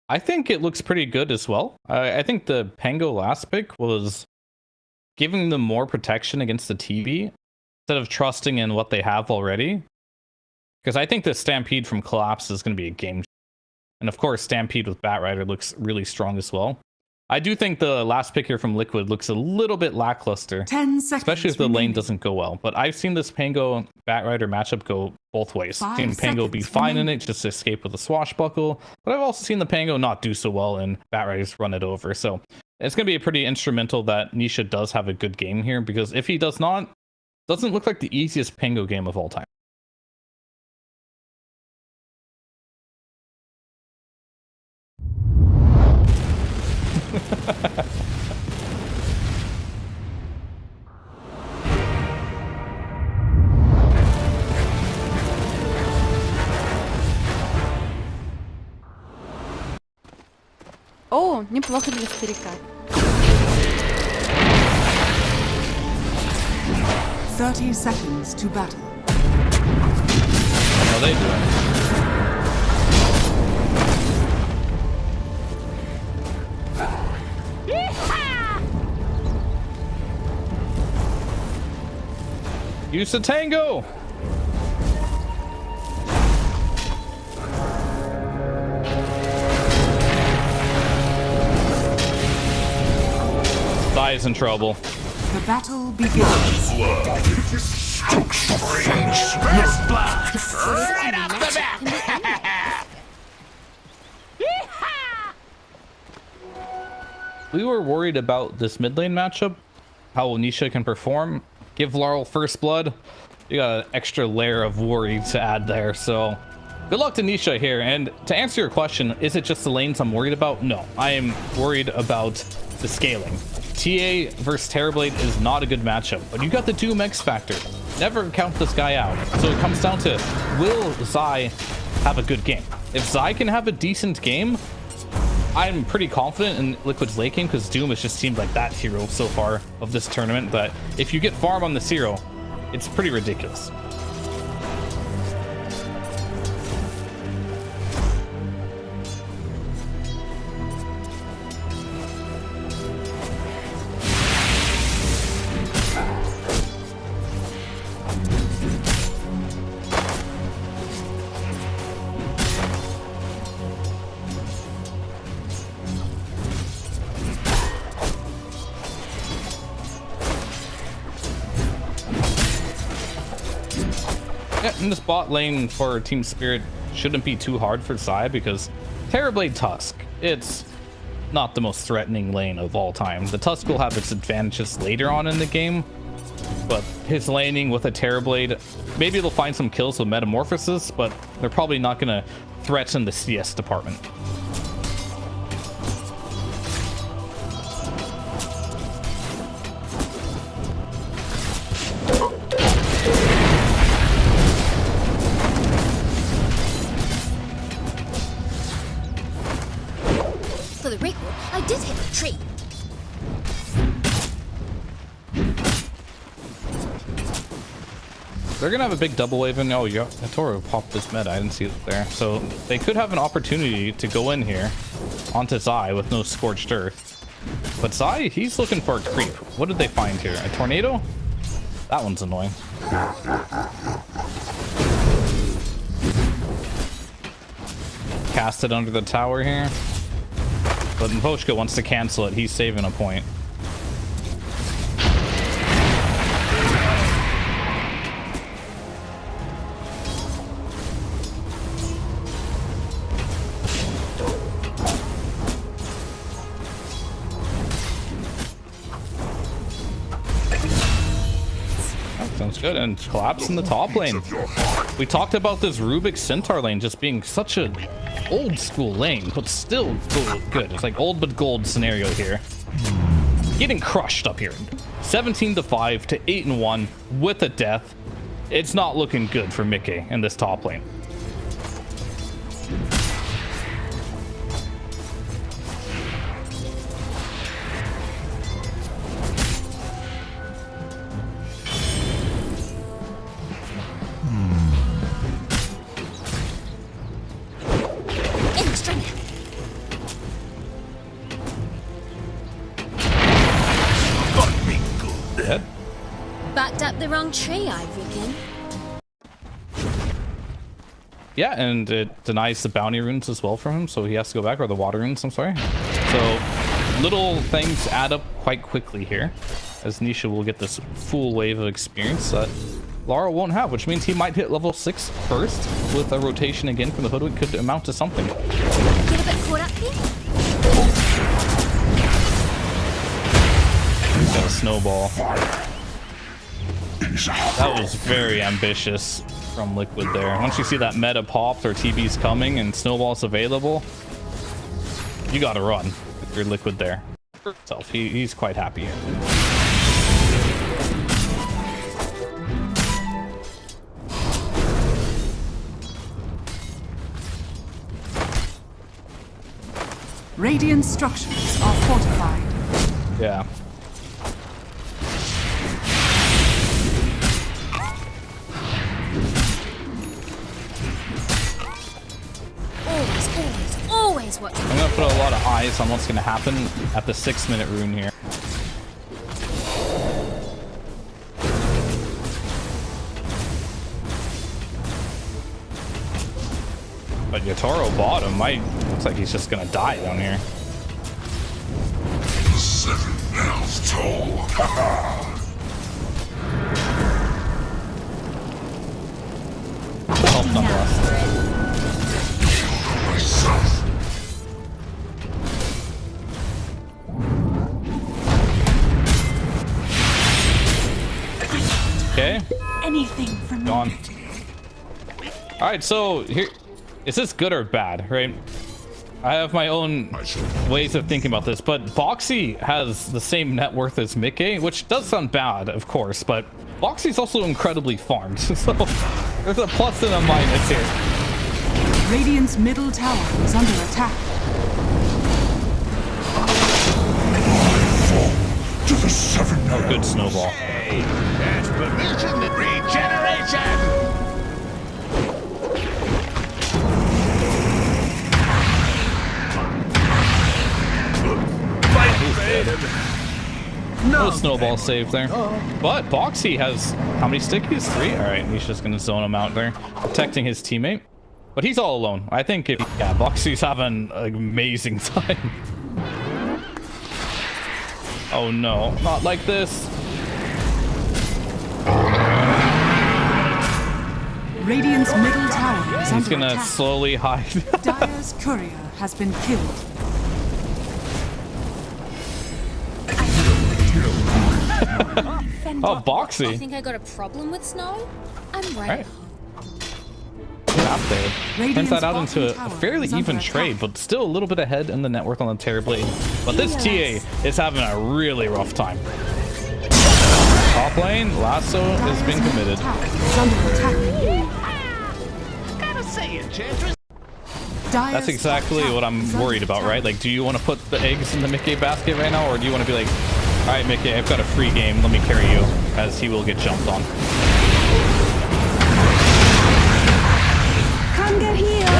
I think it looks pretty good as well. I think the Pango last pick was giving them more protection against the TB instead of trusting in what they have already. Because I think the Stampede from Collapse is going to be a game. And of course, Stampede with Batrider looks really strong as well. I do think the last pick here from Liquid looks a little bit lackluster. 10 seconds especially if the remaining. lane doesn't go well. But I've seen this Pango Batrider matchup go both ways. I've seen Pango be fine in it, just escape with a swashbuckle. But I've also seen the Pango not do so well and Batriders run it over. So it's going to be pretty instrumental that Nisha does have a good game here, because if he does not, doesn't look like the easiest Pango game of all time. О, неплохо для старика. 30 seconds to battle. How are they doing? Use the tango! Zai is in trouble. The battle begins. Right off the bat! We were worried about this mid lane matchup, how Nisha can perform. Give Laurel first blood. You got an extra layer of worry to add there, so good luck to Nisha here. And to answer your question, is it just the lanes I'm worried about? No, I am worried about the scaling. TA versus Terrorblade is not a good matchup, but you got the Doom X factor. Never count this guy out. So it comes down to, will Zai have a good game? If Zai can have a decent game, I'm pretty confident in Liquid's late game, because Doom has just seemed like that hero so far of this tournament, that if you get farm on this hero, it's pretty ridiculous. In this bot lane for Team Spirit shouldn't be too hard for Zai, because Terrorblade Tusk, it's not the most threatening lane of all time. The Tusk will have its advantages later on in the game, but his laning with a Terrorblade, maybe they'll find some kills with Metamorphosis, but they're probably not going to threaten the CS department. For the record, I did hit the tree. They're gonna have a big double wave, and oh yeah, Toro popped this meta. I didn't see it there. So they could have an opportunity to go in here onto Zai with no scorched earth. But Zai, he's looking for a creep. What did they find here? A tornado? That one's annoying. Cast it under the tower here. But Mposhka wants to cancel it. He's saving a point. Sounds good. And collapse in the top lane. We talked about this Rubik Centaur lane just being such a old school lane, but still good. It's like old but gold scenario here. Getting crushed up here. 17-5 to 8-1 with a death. It's not looking good for Mickey in this top lane. dead? Backed up the wrong tree, I reckon. Yeah, and it denies the bounty runes as well from him, so he has to go back, or the water runes, I'm sorry. So little things add up quite quickly here, as Nisha will get this full wave of experience that Laurel won't have, which means he might hit level 6 first with a rotation again from the Hoodwink. Could amount to something. Get a bit caught up here? He's got a snowball. That was very ambitious from Liquid there. Once you see that meta popped or TB's coming and snowball's available, you gotta run if you're Liquid there. For himself, he's quite happy here. Radiant structures are fortified. Yeah. Always watch. I'm gonna put a lot of eyes on what's gonna happen at the 6-minute rune here. But Yatoro bottom looks like he's just gonna die down here. 7 miles tall. Help nonetheless. Okay. Anything from Gone. Alright, so here, is this good or bad, right? I have my own ways of thinking about this, but Boxy has the same net worth as Mickey, which does sound bad, of course, but Boxy's also incredibly farmed, so there's a plus and a minus here. Radiant's middle tower is under attack. To the 7 Oh, good snowball. Transformation and regeneration. No snowball save there. But Boxy has how many stickies? 3? Alright, he's just gonna zone him out there, protecting his teammate. But he's all alone. I think Boxy's having an amazing time. Oh no, not like this. Radiant's middle tower is He's under gonna attack. slowly hide. Dire's courier has been killed. Oh, Boxy. I think I got a problem with snow. I'm right. Right. Out there. Turns that out into a Radiant's fairly bottom even tower is trade, under but still a little bit ahead in the net worth on the Terrorblade. But this TA is having a really rough time. Top lane, Lasso has been committed. That's exactly what I'm worried about, right? Like, do you want to put the eggs in the Mickey basket right now, or do you want to be like, all right, Mickey, I've got a free game, let me carry you, as he will get jumped on. Come get healed.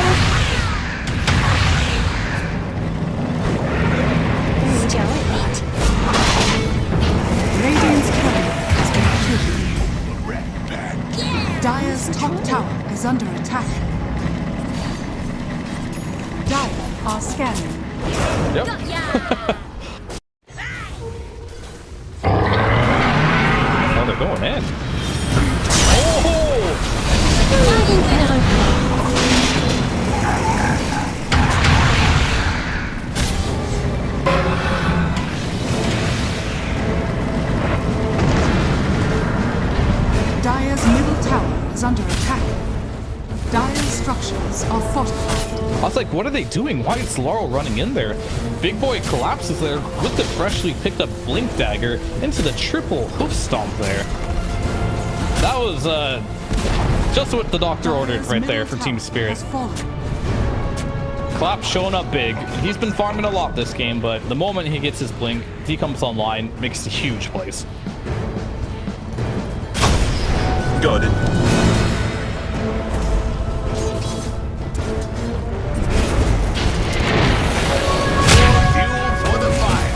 Radiant's courier has been killed. Dire's top tower is under attack. Dire are scanning. Yep. Oh, they're going in. Oh! Dire's middle tower is under attack. Dire's structures are fortified. I was like, what are they doing? Why is Laurel running in there? Big Boy collapses there with the freshly picked up Blink Dagger into the triple hoof stomp there. That was just what the doctor ordered right there for Team Spirit. Clap showing up big. He's been farming a lot this game, but the moment he gets his Blink, he comes online, makes huge plays. Got it. Fuel for the fire.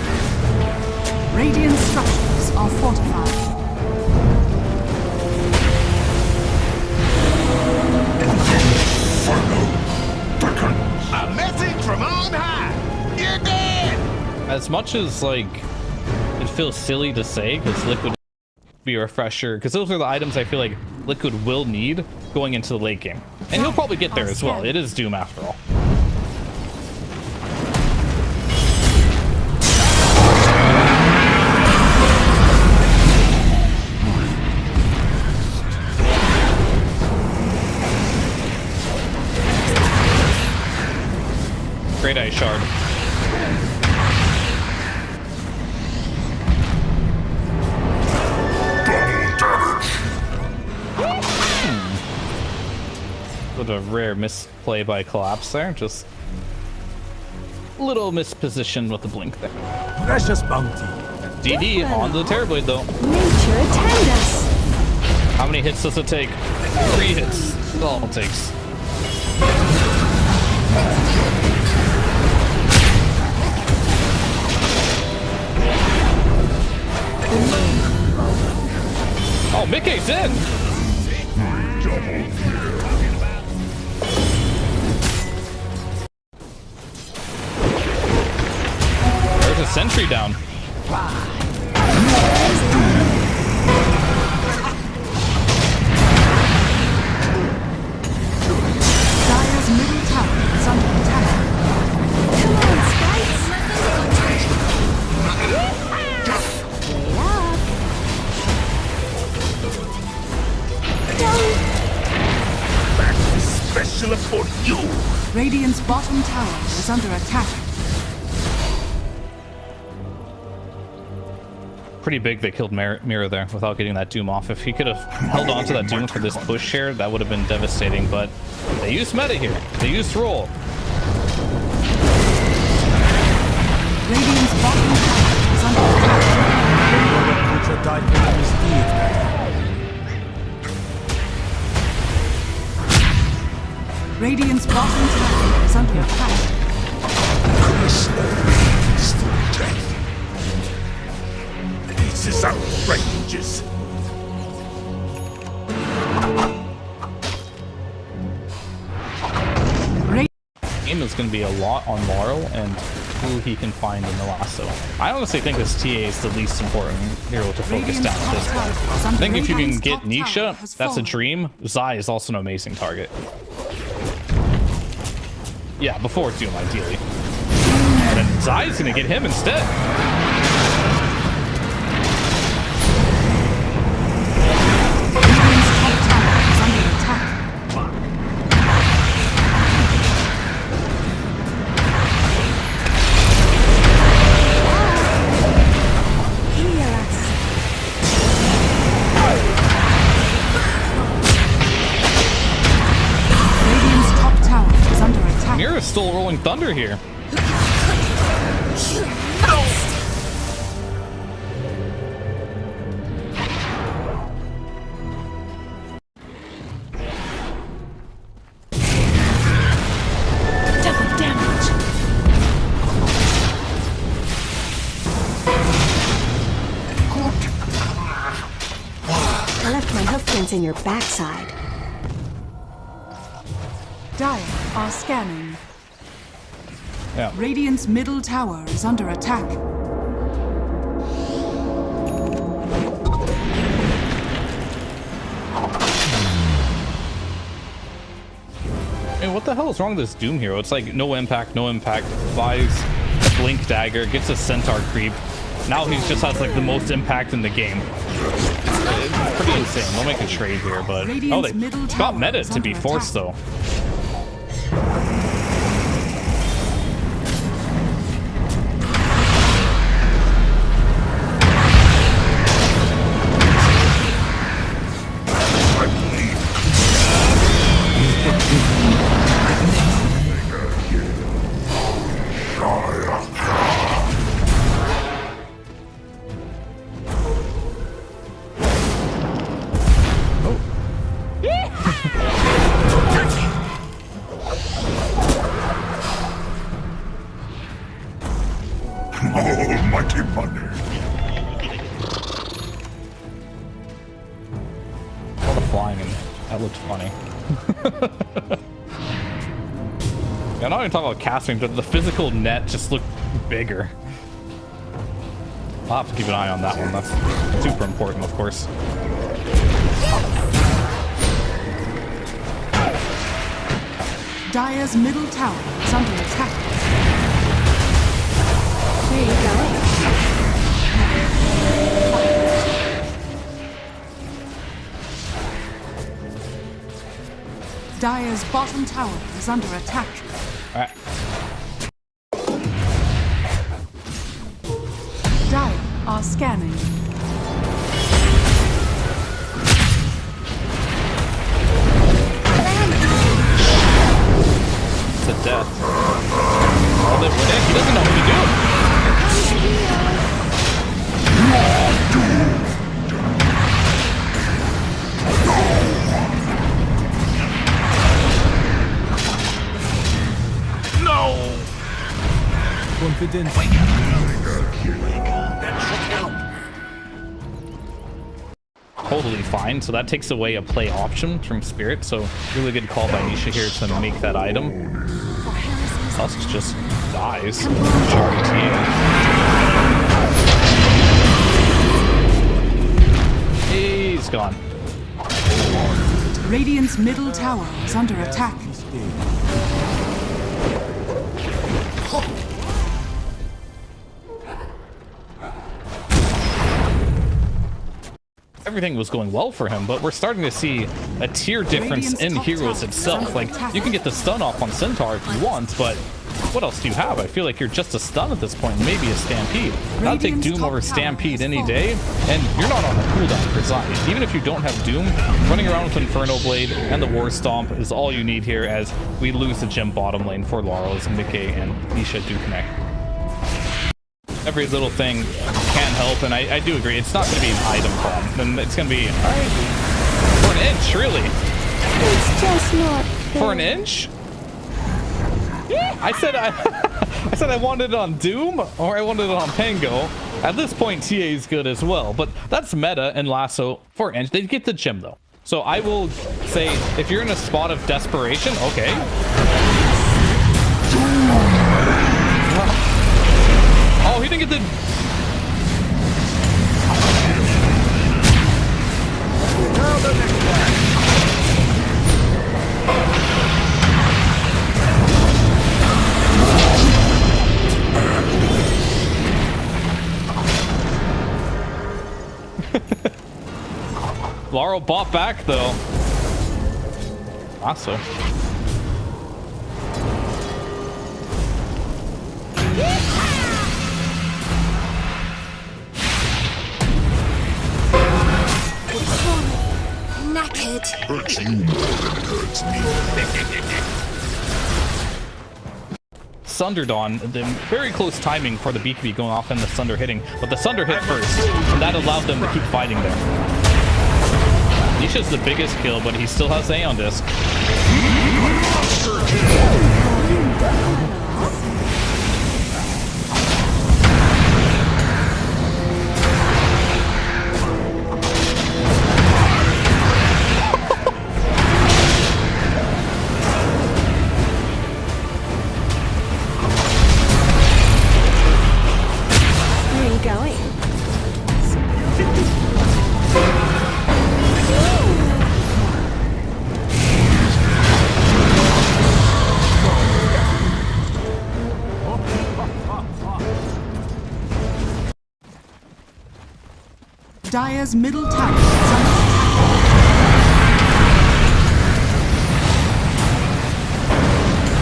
Radiant structures are fortified. much as like it feels silly to say, because Liquid be a refresher, because those are the items I feel like Liquid will need going into the late game, and he'll probably get there as well. It is Doom after all. Great Ice Shard. What a rare misplay by Collapse there. Just a little mispositioned with the blink there. Precious bounty. DD on the Terrorblade though. Nature attend us. How many hits does it take? 3 hits. That's all it takes. Oh, Mickey's in! There's a sentry down. Dire's middle tower is under attack. Come on, Spice. Wait up. Special for you. Radiant's bottom tower is under attack. Pretty big they killed Mira there without getting that Doom off. If he could have held on to that Doom for this push here, that would have been devastating, but they used meta here. They used roll. Radiant's bottom tower is under attack. Creature died in his deed. Radiant's bottom tower is under attack. This is outrageous. Game is going to be a lot on Laurel and who he can find in the lasso. I honestly think this TA is the least important hero to focus down at this point. I think if you can get Nisha, that's a dream. Zai is also an amazing target. Yeah, before Doom, ideally. And then Zai's going to get him instead. Radiant's top tower is under attack. Heal us. Radiant's top tower is under attack. Mira's still rolling thunder here. Double damage. I left my hoofprints in your backside. Dire are scanning. Yeah. Radiant's middle tower is under attack. Hey, what the hell is wrong with this Doom hero? It's like no impact, buys a blink dagger, gets a centaur creep. Now he just has like the most impact in the game. It's pretty insane. We'll make a trade here, but oh, they got meta to be forced though. Almighty money. All the flying, and that looked funny. Yeah, I'm not even talking about casting, but the physical net just looked bigger. I'll have to keep an eye on that one. That's super important, of course. Dire's middle tower is under attack. Where are you going? Dire's bottom tower is under attack. All right. Dire are scanning. It's a death. Oh, they predict. He doesn't know what to do. No! Confidence. Totally fine. So that takes away a play option from Spirit. So really good call by Nisha here to make that item. Tusk just dies. Shark team. He's gone. Radiant's middle tower is under attack. Everything was going well for him, but we're starting to see a tier difference in Heroes itself. Like, you can get the stun off on Centaur if you want, but what else do you have? I feel like you're just a stun at this point, maybe a Stampede. I'll take Doom over Stampede any day, and you're not on a cooldown for Zion. Even if you don't have Doom, running around with Inferno Blade and the War Stomp is all you need here as we lose the gym bottom lane for Laurel as Mickey and Nisha do connect. Every little thing can help, and I do agree. It's not going to be an item bomb, and it's going to be all right for an inch, really. It's just not fair. For an inch? Yeah, I said I said I wanted it on Doom or I wanted it on Pango. At this point, TA is good as well, but that's meta and Lasso for an inch. They get the gym though, so I will say if you're in a spot of desperation, okay. Oh, he didn't get the... Laurel bought back though. Awesome. Knackered. Hurts you more than it hurts me. Sunderdawn, the very close timing for the BKB going off and the Sunder hitting, but the Sunder hit first, and that allowed them to keep fighting there. Nisha's the biggest kill, but he still has Aeon Disc. Where are you going? Dire's middle tower is under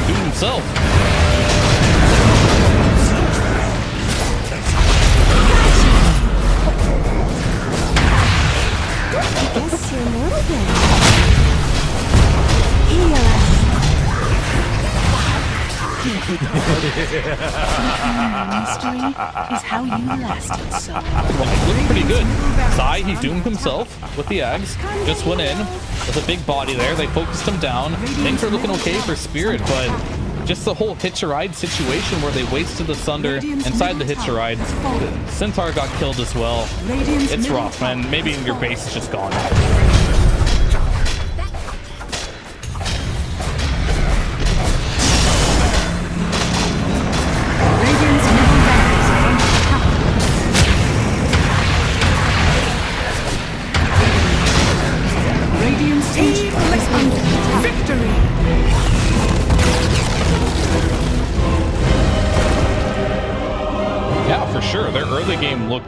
Do himself. Guess you're moving. Heal us. mystery is how you lasted so long. Right, looked pretty good. Sai, he doomed himself with the Ags. Just went in with a big body there. They focused him down. Things are looking okay for Spirit, but just the whole hitch a ride situation where they wasted the Sunder inside the hitch a ride. Centaur got killed as well. It's rough, man. Maybe your base is just gone. Radiant's ancient is under attack. Victory! Yeah, for sure. Their early game looked